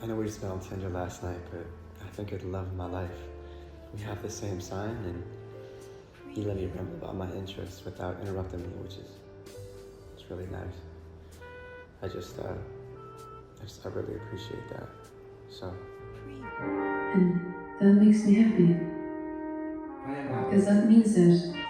I know we just met on Tinder last night, but I think you're the love of my life. We have the same sign, and you let me ramble about my interests without interrupting me, which is it's really nice. I really appreciate that. So. And that makes me happy. Because that means that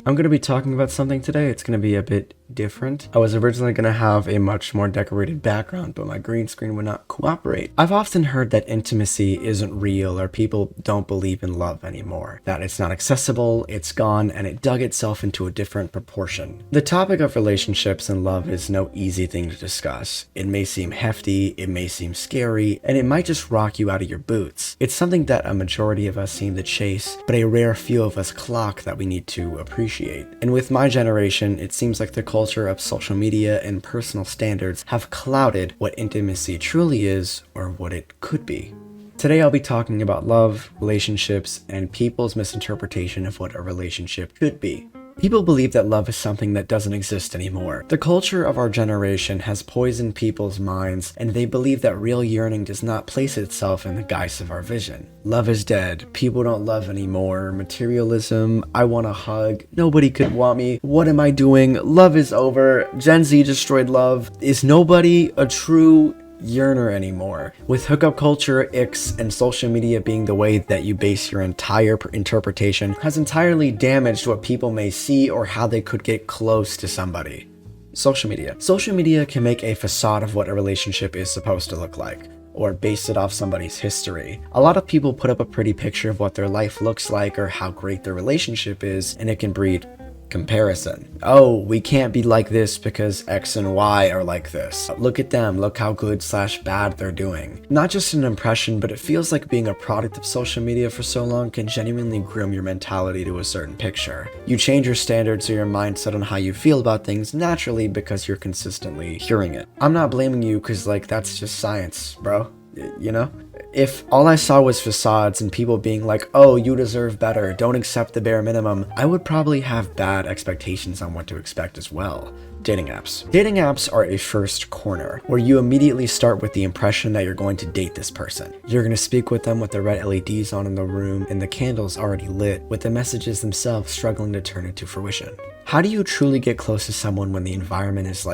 I'm going to be talking about something today. It's going to be a bit different. I was originally going to have a much more decorated background, but my green screen would not cooperate. I've often heard that intimacy isn't real, or people don't believe in love anymore, that it's not accessible, it's gone, and it dug itself into a different proportion. The topic of relationships and love is no easy thing to discuss. It may seem hefty, it may seem scary, and it might just rock you out of your boots. It's something that a majority of us seem to chase, but a rare few of us clock that we need to appreciate. And with my generation, it seems like the culture of social media and personal standards have clouded what intimacy truly is, or what it could be. Today I'll be talking about love, relationships, and people's misinterpretation of what a relationship should be. People believe that love is something that doesn't exist anymore. The culture of our generation has poisoned people's minds, and they believe that real yearning does not place itself in the guise of our vision. Love is dead. People don't love anymore. Materialism. I want a hug. Nobody could want me. What am I doing? Love is over. Gen Z destroyed love. Is nobody a true yearner anymore? With hookup culture, icks, and social media being the way that you base your entire interpretation, has entirely damaged what people may see or how they could get close to somebody. Social media. Social media can make a facade of what a relationship is supposed to look like, or base it off somebody's history. A lot of people put up a pretty picture of what their life looks like or how great their relationship is, and it can breed comparison. Oh, we can't be like this because X and Y are like this. Look at them, look how good/bad they're doing. Not just an impression, but it feels like being a product of social media for so long can genuinely groom your mentality to a certain picture. You change your standards or your mindset on how you feel about things naturally because you're consistently hearing it. I'm not blaming you because that's just science, bro. You know? If all I saw was facades and people being like, oh, you deserve better, don't accept the bare minimum, I would probably have bad expectations on what to expect as well. Dating apps. Dating apps are a first corner, where you immediately start with the impression that you're going to date this person. You're going to speak with them with the red LEDs on in the room and the candles already lit, with the messages themselves struggling to turn into fruition. How do you truly get close to someone when the environment is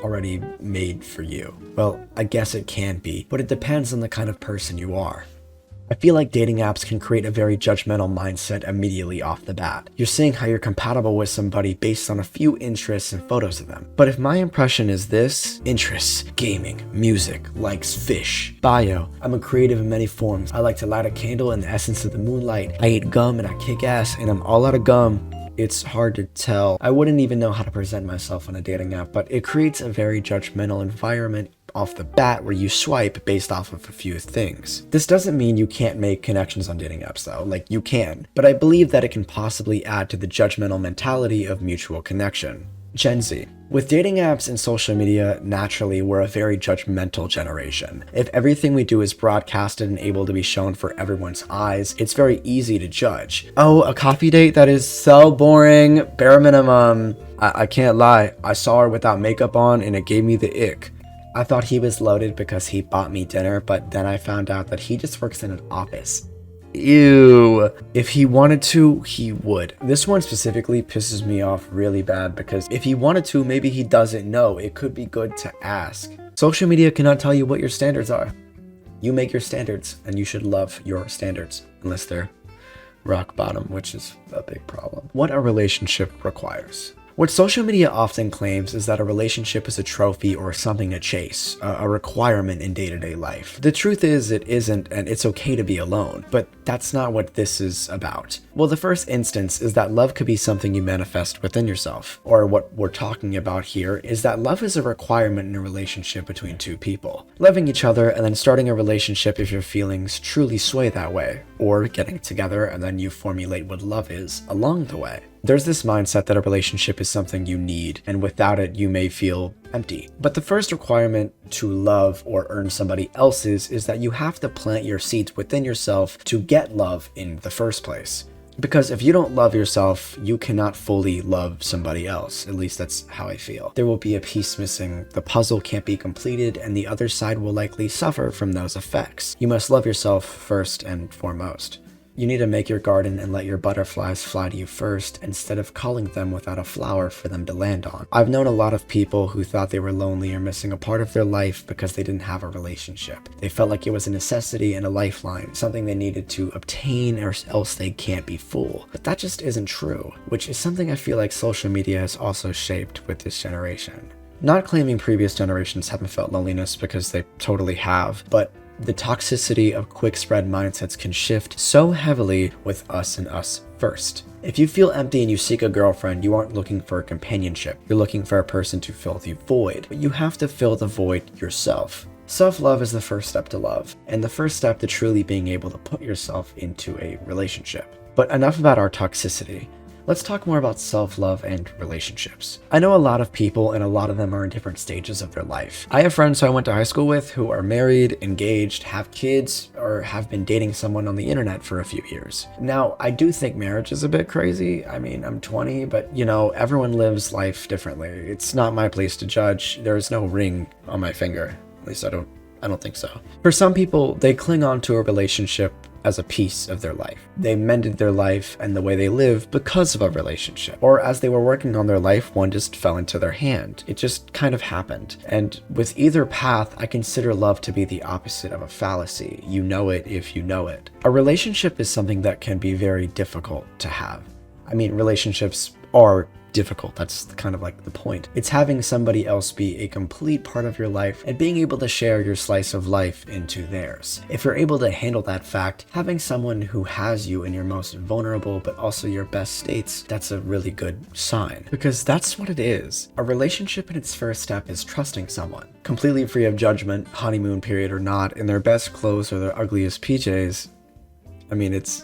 already made for you? Well, I guess it can be, but it depends on the kind of person you are. I feel like dating apps can create a very judgmental mindset immediately off the bat. You're seeing how you're compatible with somebody based on a few interests and photos of them. But if my impression is this: interests, gaming, music, likes fish, bio, I'm a creative in many forms, I like to light a candle in the essence of the moonlight, I eat gum and I kick ass and I'm all out of gum, it's hard to tell. I wouldn't even know how to present myself on a dating app, but it creates a very judgmental environment off the bat where you swipe based off of a few things. This doesn't mean you can't make connections on dating apps though, you can, but I believe that it can possibly add to the judgmental mentality of mutual connection. Gen Z. With dating apps and social media, naturally, we're a very judgmental generation. If everything we do is broadcasted and able to be shown for everyone's eyes, it's very easy to judge. Oh, a coffee date? That is so boring. Bare minimum. I can't lie. I saw her without makeup on and it gave me the ick. I thought he was loaded because he bought me dinner, but then I found out that he just works in an office. Ew. If he wanted to, he would. This one specifically pisses me off really bad because if he wanted to, maybe he doesn't know. It could be good to ask. Social media cannot tell you what your standards are. You make your standards, and you should love your standards, unless they're rock bottom, which is a big problem. What a relationship requires. What social media often claims is that a relationship is a trophy or something to chase, a requirement in day-to-day life. The truth is it isn't, and it's okay to be alone, but that's not what this is about. Well, the first instance is that love could be something you manifest within yourself, or what we're talking about here is that love is a requirement in a relationship between two people. Loving each other and then starting a relationship if your feelings truly sway that way, or getting together and then you formulate what love is along the way. There's this mindset that a relationship is something you need, and without it, you may feel empty. But the first requirement to love or earn somebody else's is that you have to plant your seeds within yourself to get love in the first place. Because if you don't love yourself, you cannot fully love somebody else. At least that's how I feel. There will be a piece missing, the puzzle can't be completed, and the other side will likely suffer from those effects. You must love yourself first and foremost. You need to make your garden and let your butterflies fly to you first, instead of calling them without a flower for them to land on. I've known a lot of people who thought they were lonely or missing a part of their life because they didn't have a relationship. They felt like it was a necessity and a lifeline, something they needed to obtain or else they can't be full. But that just isn't true, which is something I feel like social media has also shaped with this generation. Not claiming previous generations haven't felt loneliness, because they totally have, but the toxicity of quick spread mindsets can shift so heavily with us and us first. If you feel empty and you seek a girlfriend, you aren't looking for companionship. You're looking for a person to fill the void. But you have to fill the void yourself. Self-love is the first step to love, and the first step to truly being able to put yourself into a relationship. But enough about our toxicity. Let's talk more about self-love and relationships. I know a lot of people, and a lot of them are in different stages of their life. I have friends who I went to high school with who are married, engaged, have kids, or have been dating someone on the internet for a few years. Now, I do think marriage is a bit crazy. I mean, I'm 20, but everyone lives life differently. It's not my place to judge. There is no ring on my finger. At least I don't think so. For some people, they cling on to a relationship as a piece of their life. They mended their life and the way they live because of a relationship. Or as they were working on their life, one just fell into their hand. It just kind of happened. And with either path, I consider love to be the opposite of a fallacy. You know it if you know it. A relationship is something that can be very difficult to have. I mean, relationships are difficult. That's kind of like the point. It's having somebody else be a complete part of your life and being able to share your slice of life into theirs. If you're able to handle that fact, having someone who has you in your most vulnerable but also your best states, that's a really good sign. Because that's what it is. A relationship in its first step is trusting someone. Completely free of judgment, honeymoon period or not, in their best clothes or their ugliest PJs. I mean, it's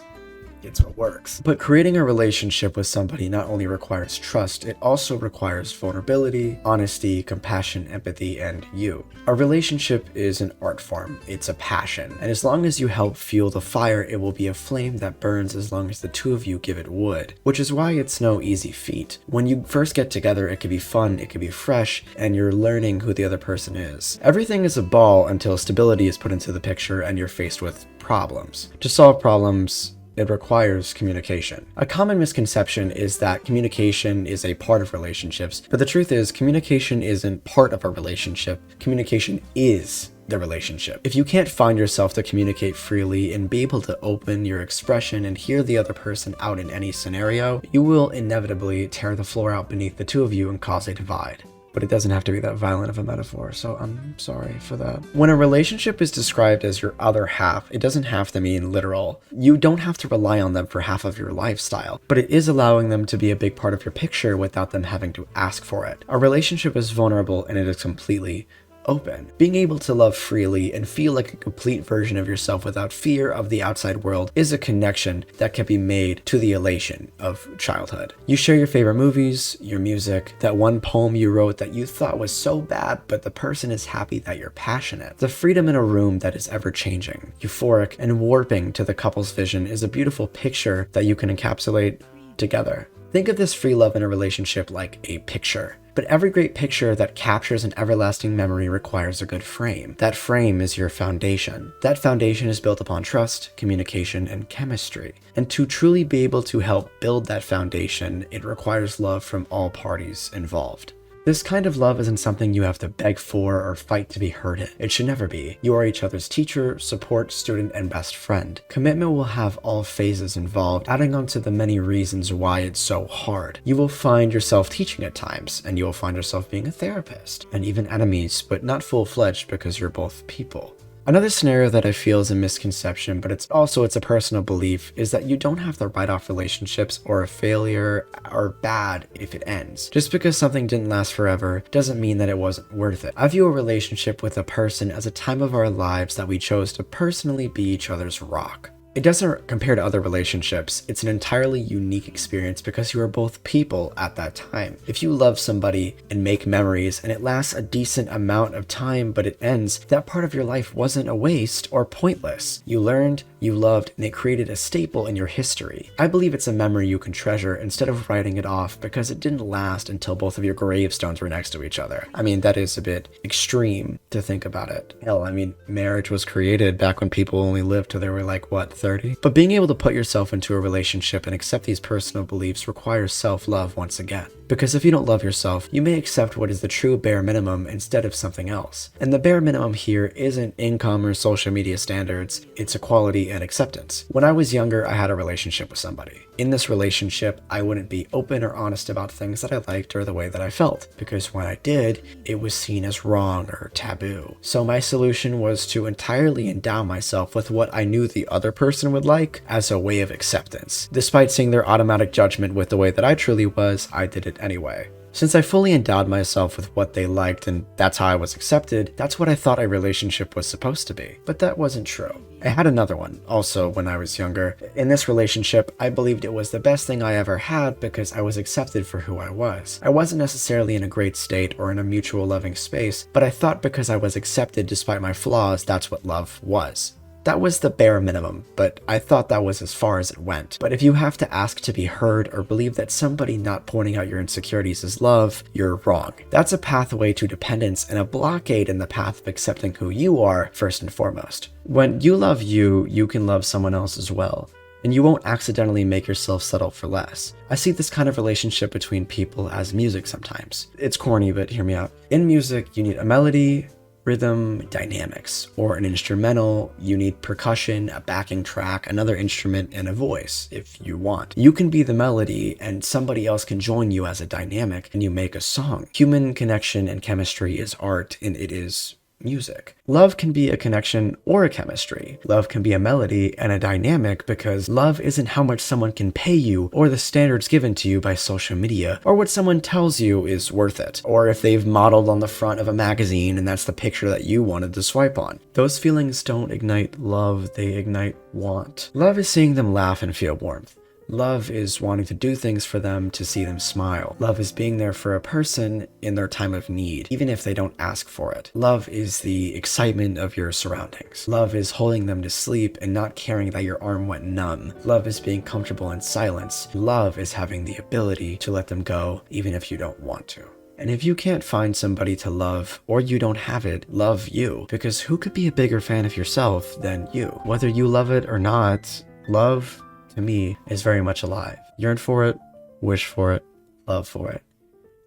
what works. But creating a relationship with somebody not only requires trust, it also requires vulnerability, honesty, compassion, empathy, and you. A relationship is an art form. It's a passion. And as long as you help fuel the fire, it will be a flame that burns as long as the two of you give it wood. Which is why it's no easy feat. When you first get together, it can be fun, it can be fresh, and you're learning who the other person is. Everything is a ball until stability is put into the picture and you're faced with problems. To solve problems, it requires communication. A common misconception is that communication is a part of relationships, but the truth is communication isn't part of a relationship. Communication is the relationship. If you can't find yourself to communicate freely and be able to open your expression and hear the other person out in any scenario, you will inevitably tear the floor out beneath the two of you and cause a divide. But it doesn't have to be that violent of a metaphor, so I'm sorry for that. When a relationship is described as your other half, it doesn't have to mean literal. You don't have to rely on them for half of your lifestyle, but it is allowing them to be a big part of your picture without them having to ask for it. A relationship is vulnerable and it is completely open. Being able to love freely and feel like a complete version of yourself without fear of the outside world is a connection that can be made to the elation of childhood. You share your favorite movies, your music, that one poem you wrote that you thought was so bad, but the person is happy that you're passionate. The freedom in a room that is ever changing, euphoric, and warping to the couple's vision is a beautiful picture that you can encapsulate together. Think of this free love in a relationship like a picture. But every great picture that captures an everlasting memory requires a good frame. That frame is your foundation. That foundation is built upon trust, communication, and chemistry. And to truly be able to help build that foundation, it requires love from all parties involved. This kind of love isn't something you have to beg for or fight to be heard in. It should never be. You are each other's teacher, support, student, and best friend. Commitment will have all phases involved, adding on to the many reasons why it's so hard. You will find yourself teaching at times, and you will find yourself being a therapist, and even enemies, but not full-fledged because you're both people. Another scenario that I feel is a misconception, but it's a personal belief, is that you don't have to write off relationships or a failure or bad if it ends. Just because something didn't last forever doesn't mean that it wasn't worth it. I view a relationship with a person as a time of our lives that we chose to personally be each other's rock. It doesn't compare to other relationships. It's an entirely unique experience because you are both people at that time. If you love somebody and make memories and it lasts a decent amount of time but it ends, that part of your life wasn't a waste or pointless. You learned, you loved, and it created a staple in your history. I believe it's a memory you can treasure instead of writing it off because it didn't last until both of your gravestones were next to each other. I mean, that is a bit extreme to think about it. Hell, I mean, marriage was created back when people only lived till they were like, what, 30? But being able to put yourself into a relationship and accept these personal beliefs requires self-love once again. Because if you don't love yourself, you may accept what is the true bare minimum instead of something else. And the bare minimum here isn't income or social media standards, it's equality and acceptance. When I was younger, I had a relationship with somebody. In this relationship, I wouldn't be open or honest about things that I liked or the way that I felt, because when I did, it was seen as wrong or taboo. So my solution was to entirely endow myself with what I knew the other person would like as a way of acceptance. Despite seeing their automatic judgment with the way that I truly was, I did it anyway. Since I fully endowed myself with what they liked and that's how I was accepted, that's what I thought a relationship was supposed to be. But that wasn't true. I had another one, also when I was younger. In this relationship, I believed it was the best thing I ever had because I was accepted for who I was. I wasn't necessarily in a great state or in a mutual loving space, but I thought because I was accepted despite my flaws, that's what love was. That was the bare minimum, but I thought that was as far as it went. But if you have to ask to be heard or believe that somebody not pointing out your insecurities is love, you're wrong. That's a pathway to dependence and a blockade in the path of accepting who you are first and foremost. When you love you, you can love someone else as well. And you won't accidentally make yourself settle for less. I see this kind of relationship between people as music sometimes. It's corny, but hear me out. In music, you need a melody, rhythm, dynamics, or an instrumental, you need percussion, a backing track, another instrument, and a voice, if you want. You can be the melody, and somebody else can join you as a dynamic, and you make a song. Human connection and chemistry is art, and it is music. Love can be a connection or a chemistry. Love can be a melody and a dynamic because love isn't how much someone can pay you or the standards given to you by social media or what someone tells you is worth it or if they've modeled on the front of a magazine and that's the picture that you wanted to swipe on. Those feelings don't ignite love, they ignite want. Love is seeing them laugh and feel warmth. Love is wanting to do things for them to see them smile. Love is being there for a person in their time of need, even if they don't ask for it. Love is the excitement of your surroundings. Love is holding them to sleep and not caring that your arm went numb. Love is being comfortable in silence. Love is having the ability to let them go, even if you don't want to. And if you can't find somebody to love, or you don't have it, love you. Because who could be a bigger fan of yourself than you? Whether you love it or not, love to me is very much alive. Yearn for it, wish for it, love for it.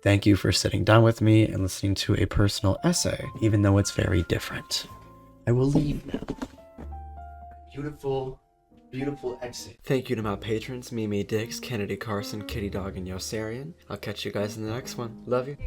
Thank you for sitting down with me and listening to a personal essay, even though it's very different. I will leave now. Beautiful, beautiful exit. Thank you to my patrons, Mimi Dix, Kennedy Carson, Kitty Dog, and Yosarian. I'll catch you guys in the next one. Love you.